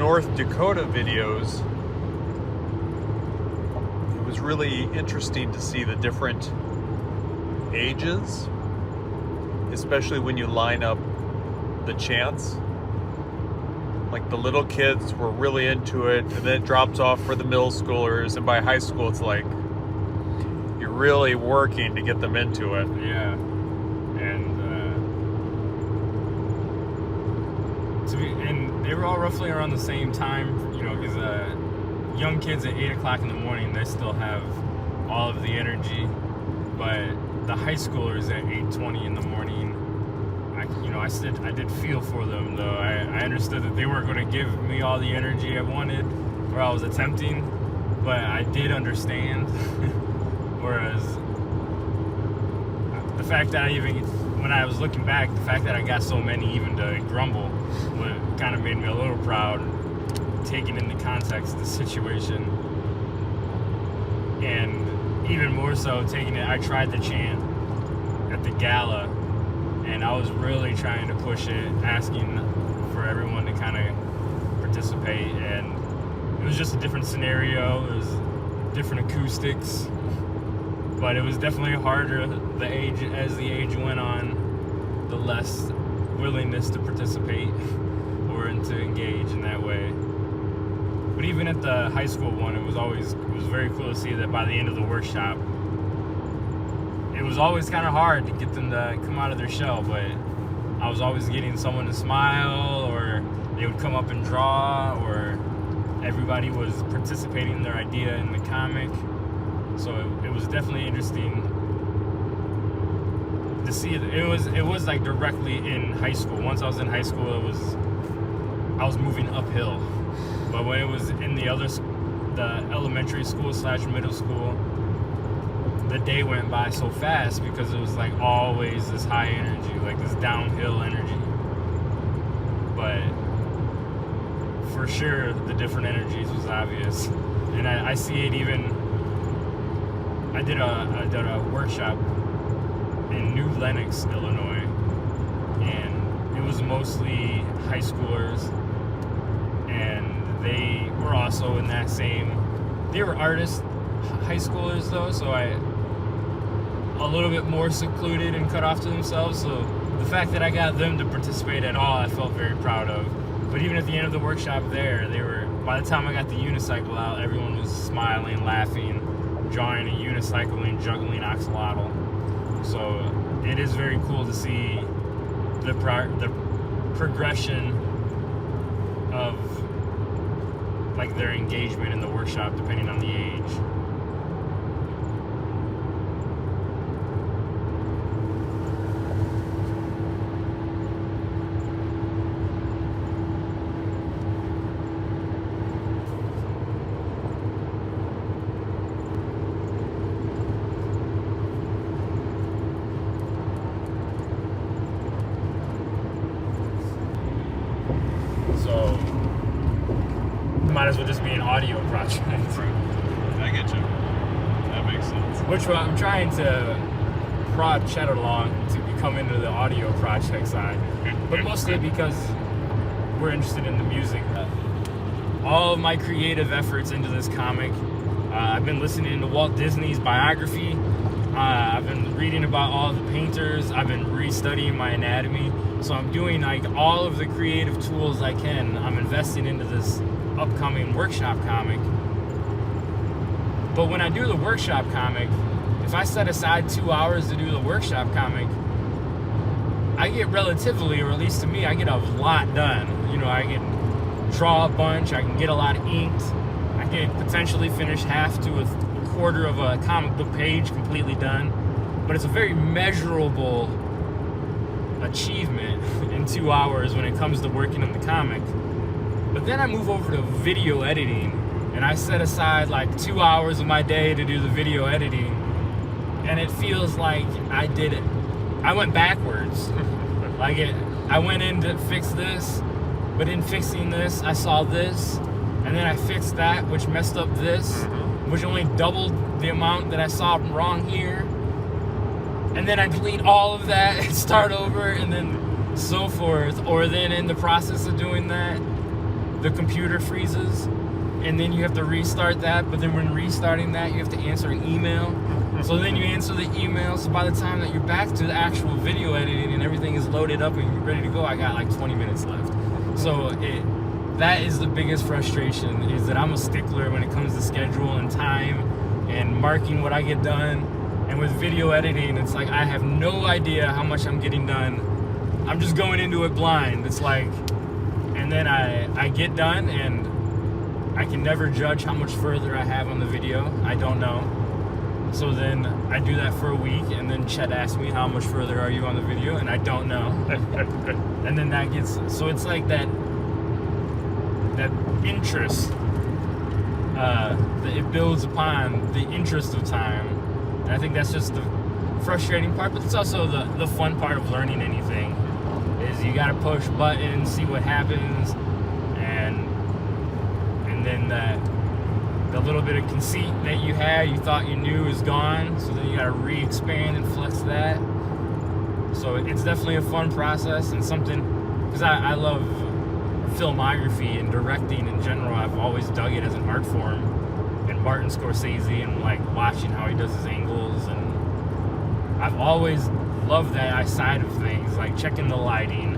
North Dakota videos, it was really interesting to see the different ages, especially when you line up the chants. Like the little kids were really into it, and then it drops off for the middle schoolers, and by high school it's like you're really working to get them into it. Yeah. And they were all roughly around the same time, because young kids at 8 o'clock in the morning, they still have all of the energy, but the high schoolers at 8:20 in the morning, I did feel for them, though. I understood that they weren't going to give me all the energy I wanted, or I was attempting, but I did understand. Whereas the fact that when I was looking back, the fact that I got so many even to grumble, kind of made me a little proud, taking into context the situation. And even more so, I tried the chant at the gala, and I was really trying to push it, asking for everyone to kind of participate, and it was just a different scenario, it was different acoustics, but it was definitely harder as the age went on, the less willingness to participate or to engage in that way. But even at the high school one, it was very cool to see that by the end of the workshop, it was always kind of hard to get them to come out of their shell, but I was always getting someone to smile, or they would come up and draw, or everybody was participating in their idea in the comic. So it was definitely interesting to see. It was like directly in high school. Once I was in high school, I was moving uphill. But when it was in the elementary school / middle school, the day went by so fast because it was like always this high energy, like this downhill energy. But for sure, the different energies was obvious, and I see it even. I did a workshop in New Lenox, Illinois, and it was mostly high schoolers, and they were also in that same. They were artist high schoolers though, so a little bit more secluded and cut off to themselves. So the fact that I got them to participate at all, I felt very proud of. But even at the end of the workshop there, by the time I got the unicycle out, everyone was smiling, laughing, drawing a unicycle and juggling axolotl. So it is very cool to see the progression of like their engagement in the workshop depending on the age. So might as well just be an audio project. I get you. That makes sense. Which I'm trying to prod Chet along to become into the audio project side, but mostly because we're interested in the music. All of my creative efforts into this comic, I've been listening to Walt Disney's biography. I've been reading about all of the painters. I've been restudying my anatomy. So I'm doing like all of the creative tools I can. I'm investing into this upcoming workshop comic. But when I do the workshop comic, if I set aside 2 hours to do the workshop comic, I get relatively, or at least to me, I get a lot done. I can draw a bunch, I can get a lot inked, I can potentially finish half to a quarter of a comic book page completely done. But it's a very measurable achievement in 2 hours when it comes to working on the comic. But then I move over to video editing, and I set aside like 2 hours of my day to do the video editing, and it feels like I did it. I went backwards. I went in to fix this, but in fixing this, I saw this, and then I fixed that, which messed up this, which only doubled the amount that I saw wrong here. And then I delete all of that and start over, and then so forth. Or then in the process of doing that, the computer freezes, and then you have to restart that. But then when restarting that, you have to answer an email. So then you answer the email. So by the time that you're back to the actual video editing and everything is loaded up and you're ready to go, I got like 20 minutes left. So that is the biggest frustration, is that I'm a stickler when it comes to schedule and time and marking what I get done. And with video editing, it's like I have no idea how much I'm getting done. I'm just going into it blind. It's like, and then I get done and I can never judge how much further I have on the video. I don't know. So then I do that for a week, and then Chet asks me, how much further are you on the video? And I don't know. And then that gets, so it's like that interest, that it builds upon the interest of time. And I think that's just the frustrating part, but it's also the fun part of learning anything, is you gotta push buttons, see what happens, and then the little bit of conceit that you had, you thought you knew, is gone. So then you gotta re-expand and flex that. So it's definitely a fun process, and something, because I love filmography and directing in general. I've always dug it as an art form. And Martin Scorsese, and like watching how he does his angles, and I've always loved that side of things, like checking the lighting,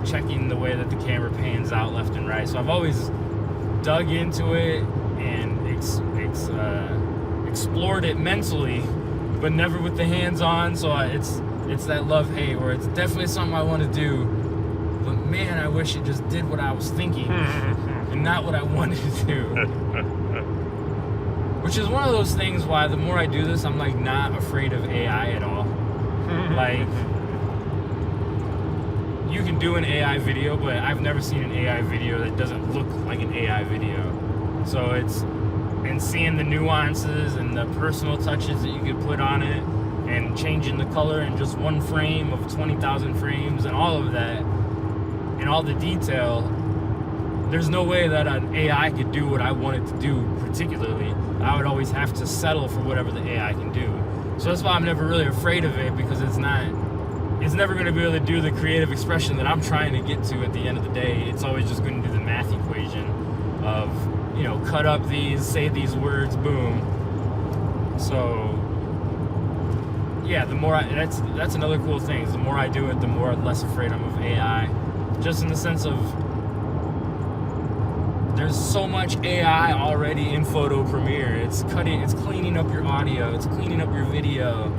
checking the way that the camera pans out left and right. So I've always dug into it and explored it mentally, but never with the hands on. So it's that love-hate, where it's definitely something I want to do, but man, I wish it just did what I was thinking and not what I wanted to do. Which is one of those things why the more I do this, I'm like not afraid of AI at all. Like, you can do an AI video, but I've never seen an AI video that doesn't look like an AI video. So and seeing the nuances and the personal touches that you could put on it, and changing the color in just one frame of 20,000 frames, and all of that, and all the detail, there's no way that an AI could do what I want it to do particularly. I would always have to settle for whatever the AI can do. So that's why I'm never really afraid of it, because it's never going to be able to do the creative expression that I'm trying to get to at the end of the day. It's always just going to do the math equation of, cut up these, say these words, boom. So yeah, the more that's another cool thing, is the more I do it, the more less afraid I'm of AI. Just in the sense of, there's so much AI already in Photo Premiere. It's cleaning up your audio, it's cleaning up your video,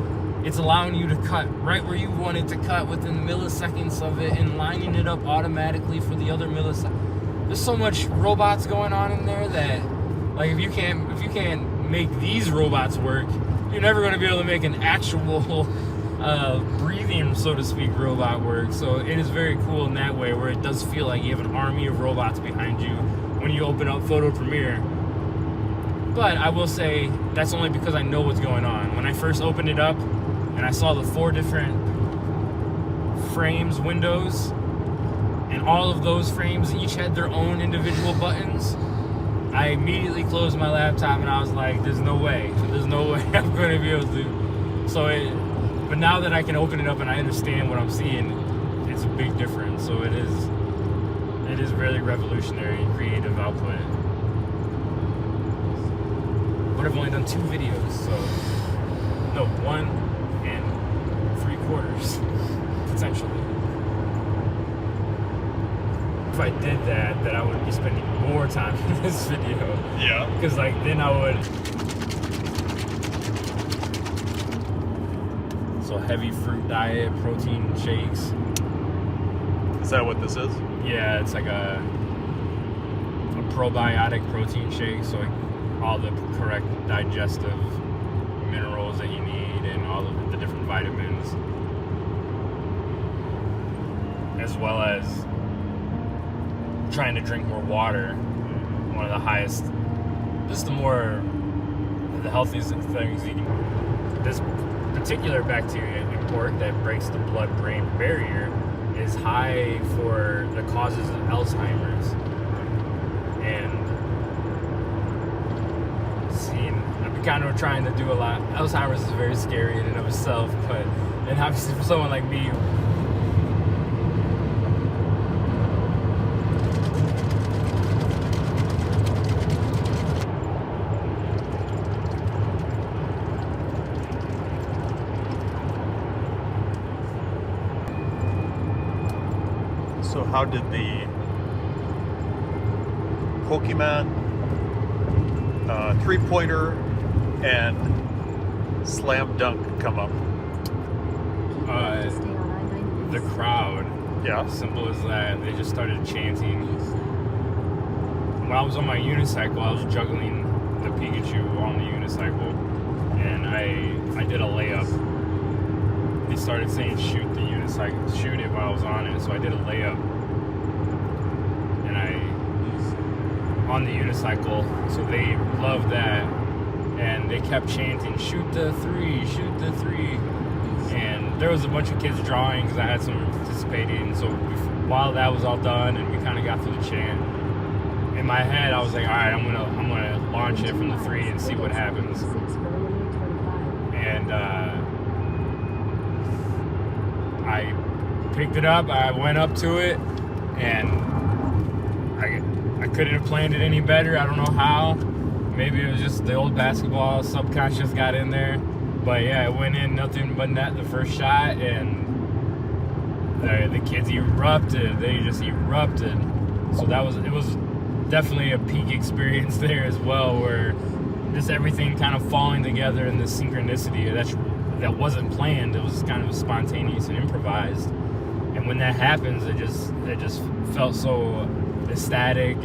it's allowing you to cut right where you want it to cut within milliseconds of it, and lining it up automatically for the other milliseconds. There's so much robots going on in there that, like, if you can't make these robots work, you're never going to be able to make an actual breathing, so to speak, robot work. So it is very cool in that way, where it does feel like you have an army of robots behind you when you open up Photo Premiere. But I will say, that's only because I know what's going on. When I first opened it up and I saw the 4 different frames, windows, and all of those frames each had their own individual buttons, I immediately closed my laptop and I was like, there's no way I'm going to be able to. But now that I can open it up and I understand what I'm seeing, it's a big difference. So it is really revolutionary in creative output. But I've only done 2 videos, so no, 1 and 3/4 potentially. If I did that, then I would be spending more time in this video. Yeah. Because then I would. So heavy fruit diet, protein shakes. Is that what this is? Yeah, it's like a probiotic protein shake, so like all the correct digestive minerals that you need, and all of the different vitamins, as well as trying to drink more water. One of the highest, the healthiest things you can. This particular bacteria in pork that breaks the blood-brain barrier is high for the causes of Alzheimer's. And I've been kind of trying to do a lot. Alzheimer's is very scary in and of itself, and obviously for someone like me, So how did the Pokemon three-pointer and slam dunk come up? The crowd. Yeah. Simple as that. They just started chanting. When I was on my unicycle, I was juggling the Pikachu on the unicycle, and I did a layup. They started saying shoot the unicycle, shoot it while I was on it, so I did a layup. And on the unicycle, so they loved that, and they kept chanting shoot the three, shoot the three. And there was a bunch of kids drawing because I had some participating. So while that was all done and we kind of got through the chant, in my head I was like, all right, I'm gonna launch it from the 3 and see what happens. And I picked it up. I went up to it, and I couldn't have planned it any better. I don't know how. Maybe it was just the old basketball subconscious got in there. But yeah, it went in nothing but net the first shot, and the kids erupted. They just erupted. So it was definitely a peak experience there as well, where just everything kind of falling together in this synchronicity that wasn't planned. It was kind of spontaneous and improvised. And when that happens, it just felt so ecstatic.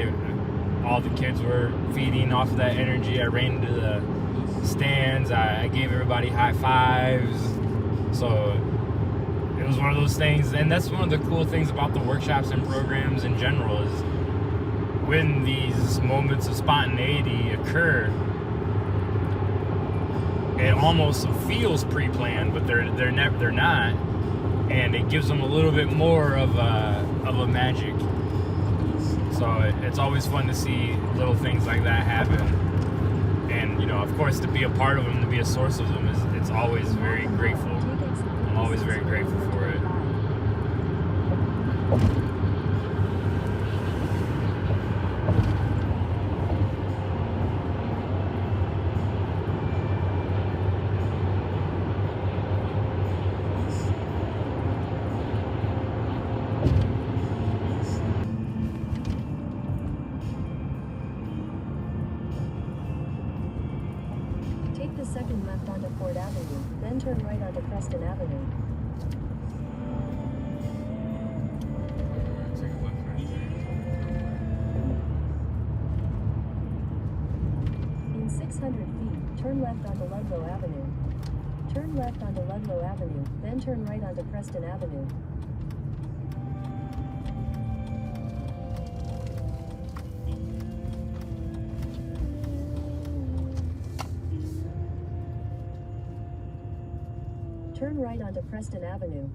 All the kids were feeding off of that energy. I ran into the stands. I gave everybody high fives. So it was one of those things, and that's one of the cool things about the workshops and programs in general, is when these moments of spontaneity occur, it almost feels pre-planned, but they're not, and it gives them a little bit more of a magic. So it's always fun to see little things like that happen. And, of course, to be a part of them, to be a source of them, it's always very grateful. I'm always very grateful for it. Take the second left onto Ford Avenue, then turn right onto Preston Avenue. In 600 feet, turn left onto Ludlow Avenue. Turn left onto Ludlow Avenue, then turn right onto Preston Avenue. Turn right onto Preston Avenue.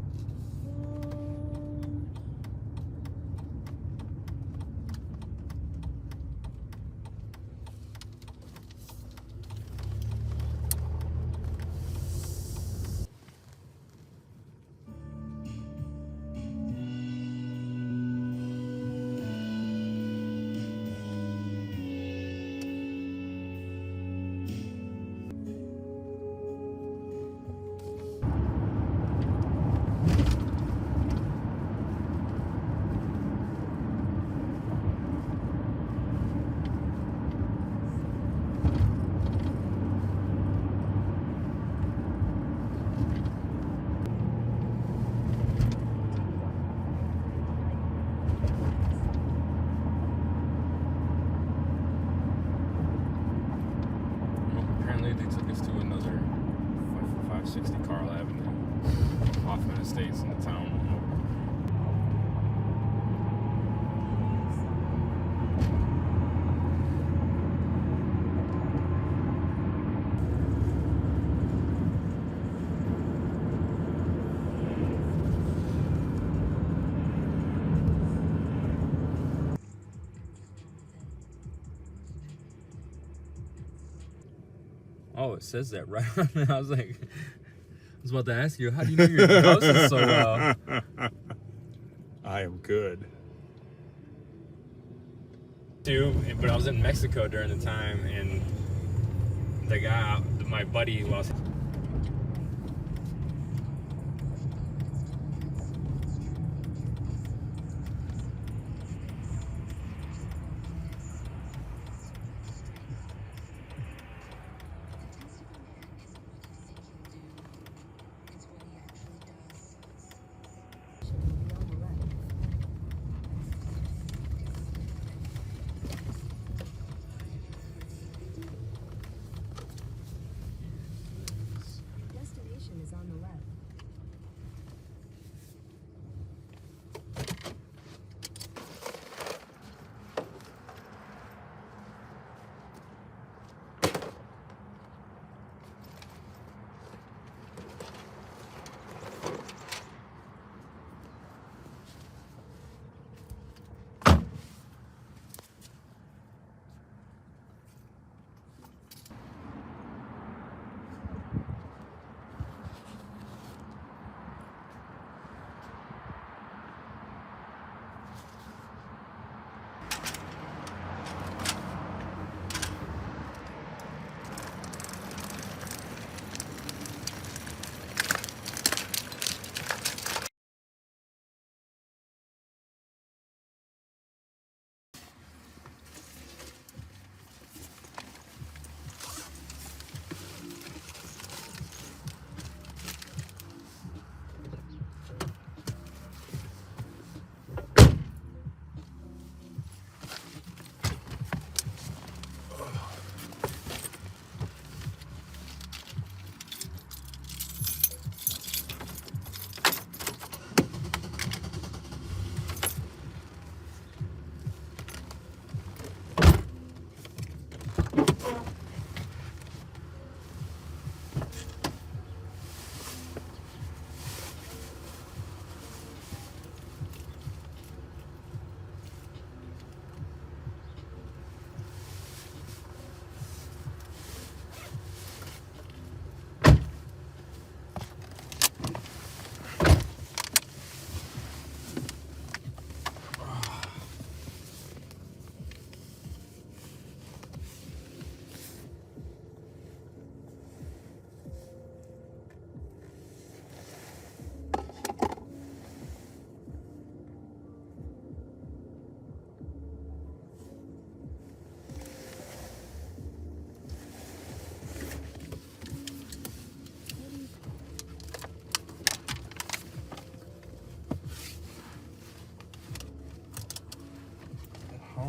They took us to another 560 Carl Avenue, Hoffman Estates in the town. Oh, it says that right on there. I was about to ask you, how do you know your houses so well? I am good. But I was in Mexico during the time, and the guy, my buddy, who I was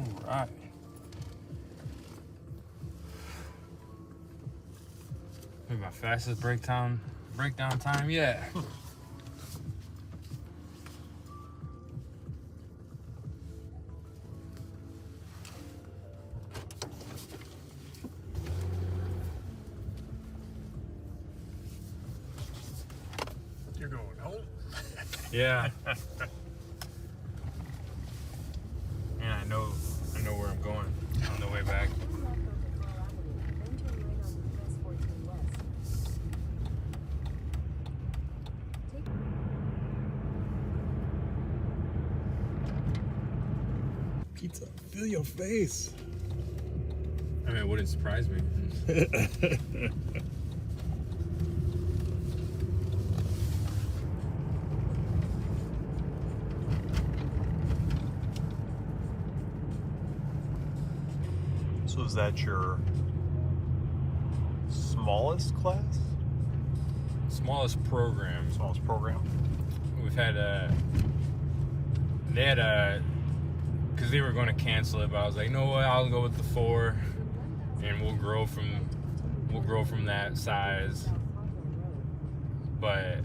All right. Maybe my fastest breakdown time yet. You're going home? Yeah. And I know where I'm going on the way back. Pizza, feel your face. I mean, it wouldn't surprise me. So is that your smallest class? Smallest program. Smallest program? We've had because they were going to cancel it, but I was like, no, what? I'll go with the 4, and we'll grow from that size. But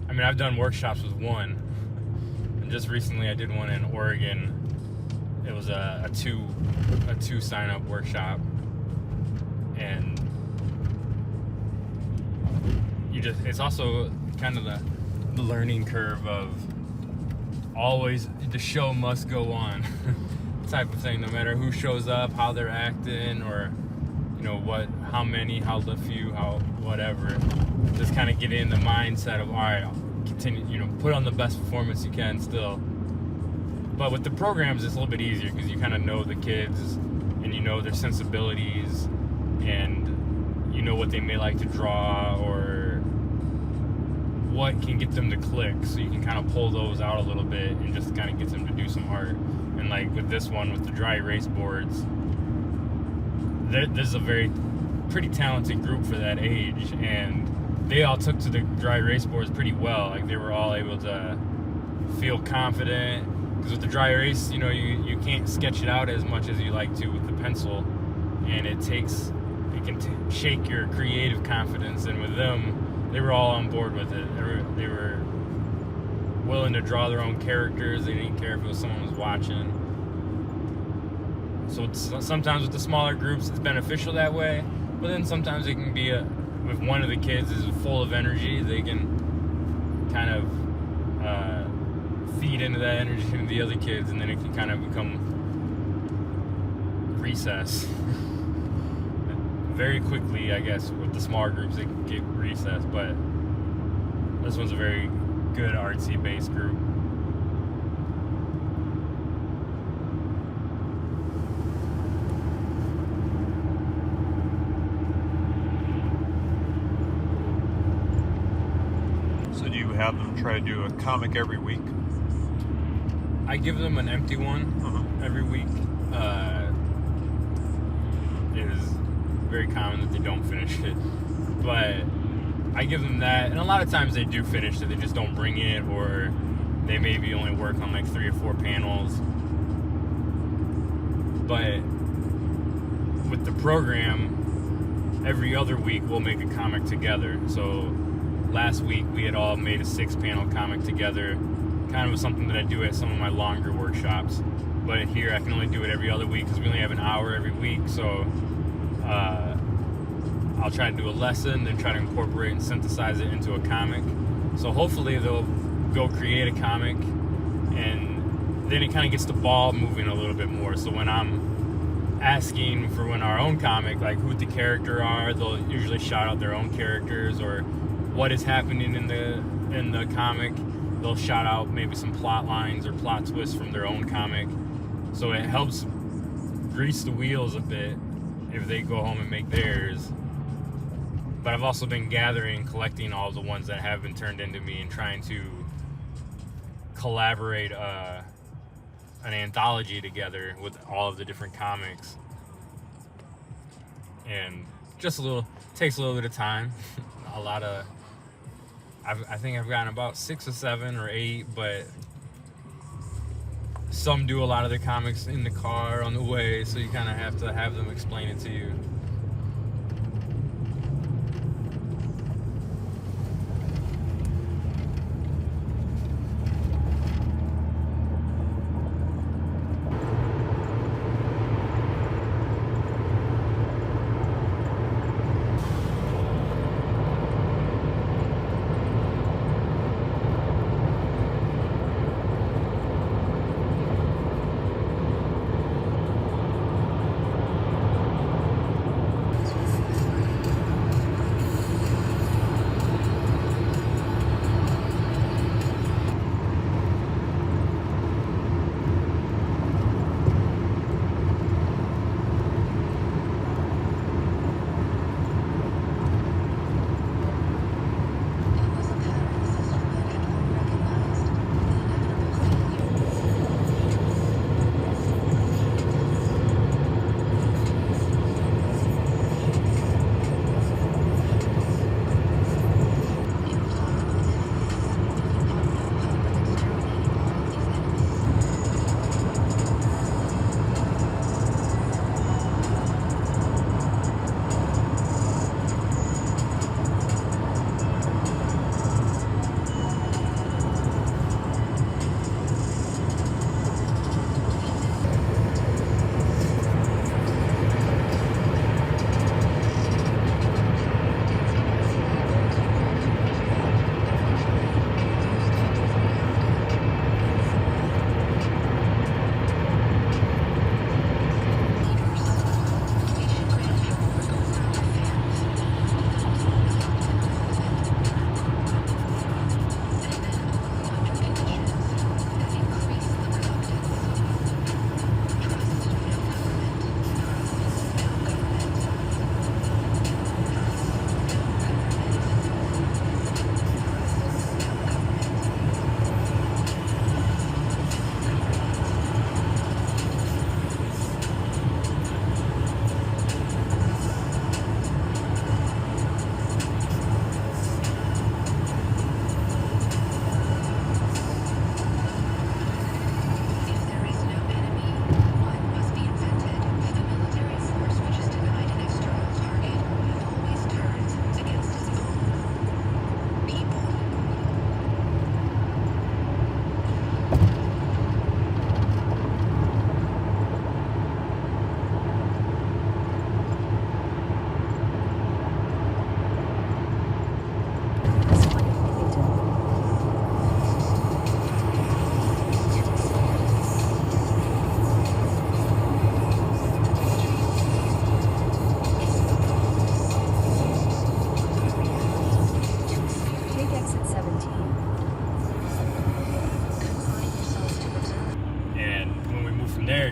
I mean, I've done workshops with 1, and just recently I did one in Oregon. It was a two sign up workshop, and it's also kind of the learning curve of always the show must go on type of thing, no matter who shows up, how they're acting, or how many, how few, how whatever. Just kind of get in the mindset of, all right, I'll continue, put on the best performance you can still. But with the programs, it's a little bit easier because you kind of know the kids and you know their sensibilities and you know what they may like to draw or what can get them to click. So you can kind of pull those out a little bit and just kind of get them to do some art. And like with this one, with the dry erase boards, there's a pretty talented group for that age. And they all took to the dry erase boards pretty well. Like they were all able to feel confident. Because with the dry erase, you can't sketch it out as much as you like to with the pencil, and it can shake your creative confidence. And with them, they were all on board with it. They were willing to draw their own characters. They didn't care if it was someone was watching. So sometimes with the smaller groups, it's beneficial that way. But then sometimes it can be if one of the kids is full of energy, they can kind of feed into that energy into the other kids, and then it can kind of become recess. Very quickly, I guess, with the smaller groups, they can get recess, but this one's a very good artsy-based group. So do you have them try to do a comic every week? I give them an empty one every week. It is very common that they don't finish it, but I give them that, and a lot of times they do finish it. They just don't bring it, or they maybe only work on like 3 or 4 panels. But with the program, every other week we'll make a comic together. So last week we had all made a 6-panel comic together. Kind of something that I do at some of my longer workshops, but here I can only do it every other week because we only have an hour every week. So I'll try to do a lesson, then try to incorporate and synthesize it into a comic. So hopefully they'll go create a comic, and then it kind of gets the ball moving a little bit more. So when I'm asking for our own comic, like who the character are, they'll usually shout out their own characters or what is happening in the comic. They'll shout out maybe some plot lines or plot twists from their own comic. So it helps grease the wheels a bit if they go home and make theirs. But I've also been collecting all the ones that have been turned into me and trying to collaborate an anthology together with all of the different comics. And takes a little bit of time. I think I've gotten about 6 or 7 or 8, but some do a lot of their comics in the car on the way, so you kind of have to have them explain it to you.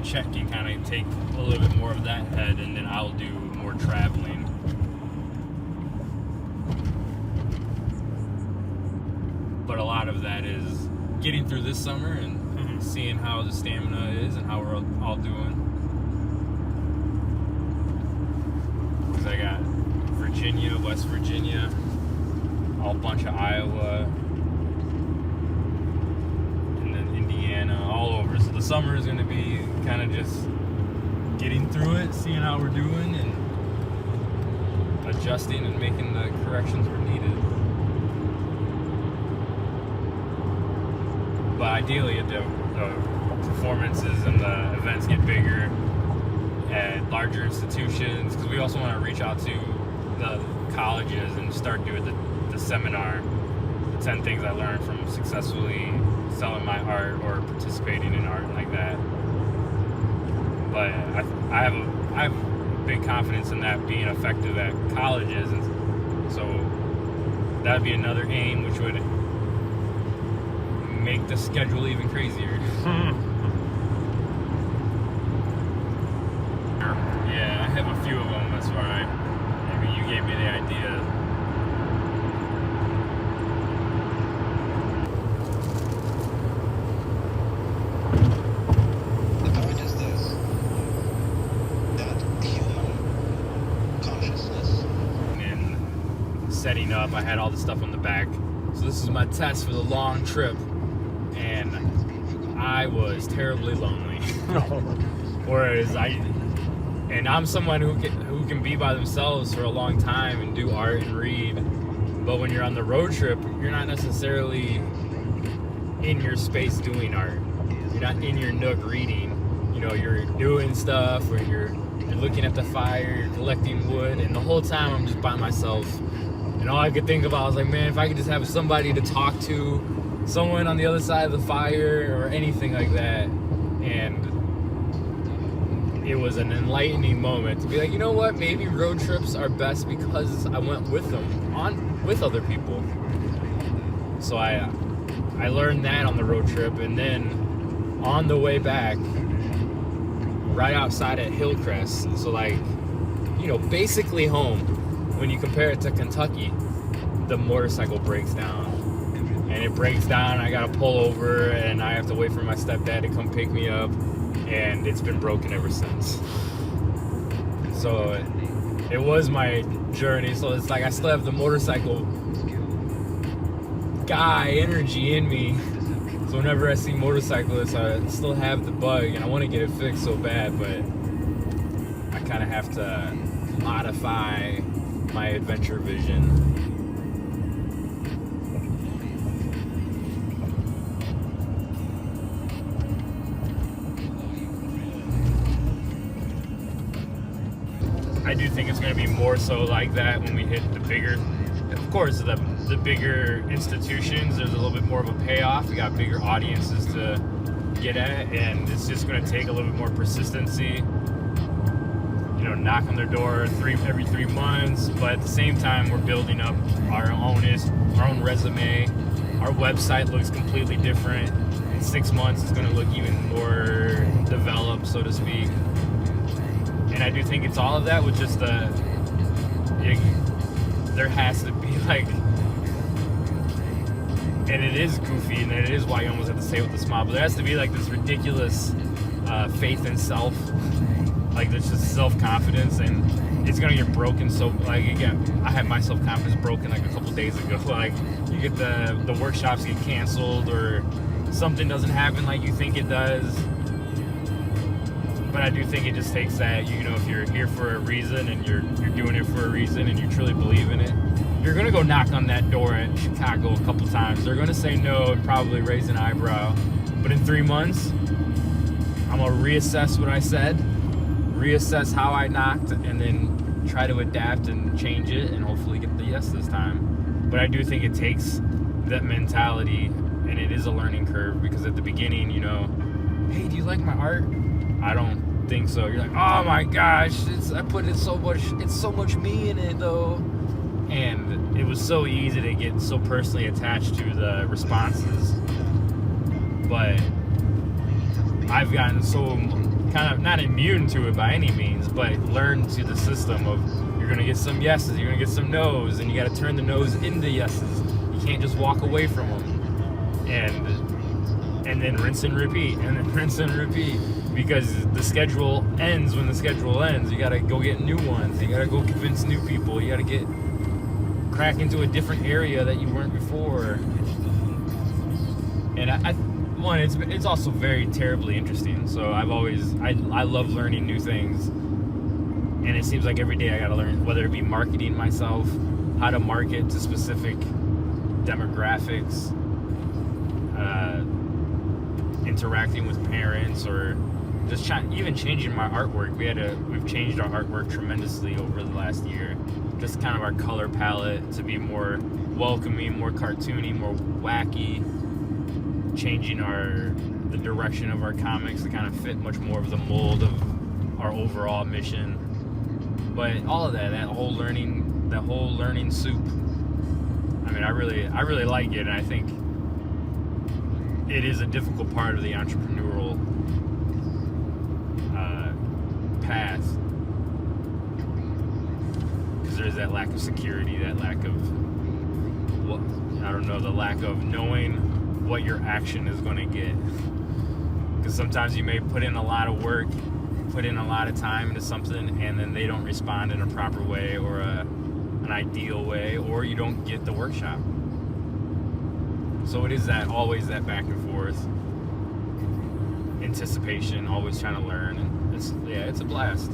check and kind of take a little bit more of that head, and then I'll do more traveling. But a lot of that is getting through this summer and seeing how the stamina is and how we're all doing. Because I got Virginia, West Virginia, a bunch of Iowa, and then Indiana, all over. So the summer is going to be kind of just getting through it, seeing how we're doing, and adjusting and making the corrections where needed. But ideally, the performances and the events get bigger at larger institutions, because we also want to reach out to the colleges and start doing the seminar, the 10 things I learned from successfully selling my art or participating in art like that. But I have big confidence in that being effective at colleges, and so that would be another aim, which would make the schedule even crazier. Yeah, I have a few of them. That's why maybe you gave me the idea. The point is this, that human consciousness. And setting up, I had all the stuff on the back. So this is my test for the long trip. And I was terribly lonely. Whereas I'm someone who can be by themselves for a long time and do art and read. But when you're on the road trip, you're not necessarily in your space doing art. You're not in your nook reading. You know, you're doing stuff, or you're looking at the fire, you're collecting wood, and the whole time I'm just by myself. And all I could think about was like, man, if I could just have somebody to talk to, someone on the other side of the fire or anything like that. And it was an enlightening moment to be like, you know what, maybe road trips are best because I went with them, with other people. So I learned that on the road trip, and then on the way back, right outside at Hillcrest, so like, you know, basically home. When you compare it to Kentucky, the motorcycle breaks down. And it breaks down, I gotta pull over, and I have to wait for my stepdad to come pick me up, and it's been broken ever since. So it was my journey, so it's like I still have the motorcycle guy energy in me. So whenever I see motorcyclists, I still have the bug, and I want to get it fixed so bad, but I kind of have to modify my adventure vision. I do think it's going to be more so like that when we hit the bigger, of course, the bigger institutions. There's a little bit more of a payoff. We got bigger audiences to get at, and it's just going to take a little bit more persistency. You know, knock on their door every 3 months, but at the same time, we're building up our own resume. Our website looks completely different. In 6 months, it's going to look even more developed, so to speak. And I do think it's all of that with just there has to be like, and it is goofy, and it is why you almost have to say it with a smile, but there has to be like this ridiculous faith in self, like there's just self-confidence, and it's gonna get broken. So like, again, I had my self-confidence broken like a couple days ago. Like, you get the workshops get canceled, or something doesn't happen like you think it does. But I do think it just takes that, you know, if you're here for a reason, and you're doing it for a reason, and you truly believe in it, you're going to go knock on that door in Chicago a couple times. They're going to say no and probably raise an eyebrow. But in 3 months, I'm going to reassess what I said, reassess how I knocked, and then try to adapt and change it, and hopefully get the yes this time. But I do think it takes that mentality, and it is a learning curve, because at the beginning, you know, hey, do you like my art? I don't think so. You're like, oh my gosh, it's so much me in it though. And it was so easy to get so personally attached to the responses. But I've gotten so kind of not immune to it by any means, but learned to the system of, you're gonna get some yeses, you're gonna get some no's, and you gotta turn the no's into yeses. You can't just walk away from them. And then rinse and repeat, and then rinse and repeat. Because the schedule ends when the schedule ends. You gotta go get new ones. You gotta go convince new people. You gotta crack into a different area that you weren't before. And it's also very terribly interesting. So I love learning new things. And it seems like every day I gotta learn, whether it be marketing myself, how to market to specific demographics, interacting with parents, or just even changing my artwork. We've changed our artwork tremendously over the last year. Just kind of our color palette to be more welcoming, more cartoony, more wacky. Changing the direction of our comics to kind of fit much more of the mold of our overall mission. But all of that whole learning soup. I mean, I really like it, and I think it is a difficult part of the entrepreneurial path, because there's that lack of security, that lack of, the lack of knowing what your action is going to get. Because sometimes you may put in a lot of work, put in a lot of time into something, and then they don't respond in a proper way, or an ideal way, or you don't get the workshop. So it is always that back and forth. anticipation, always trying to learn, and it's a blast.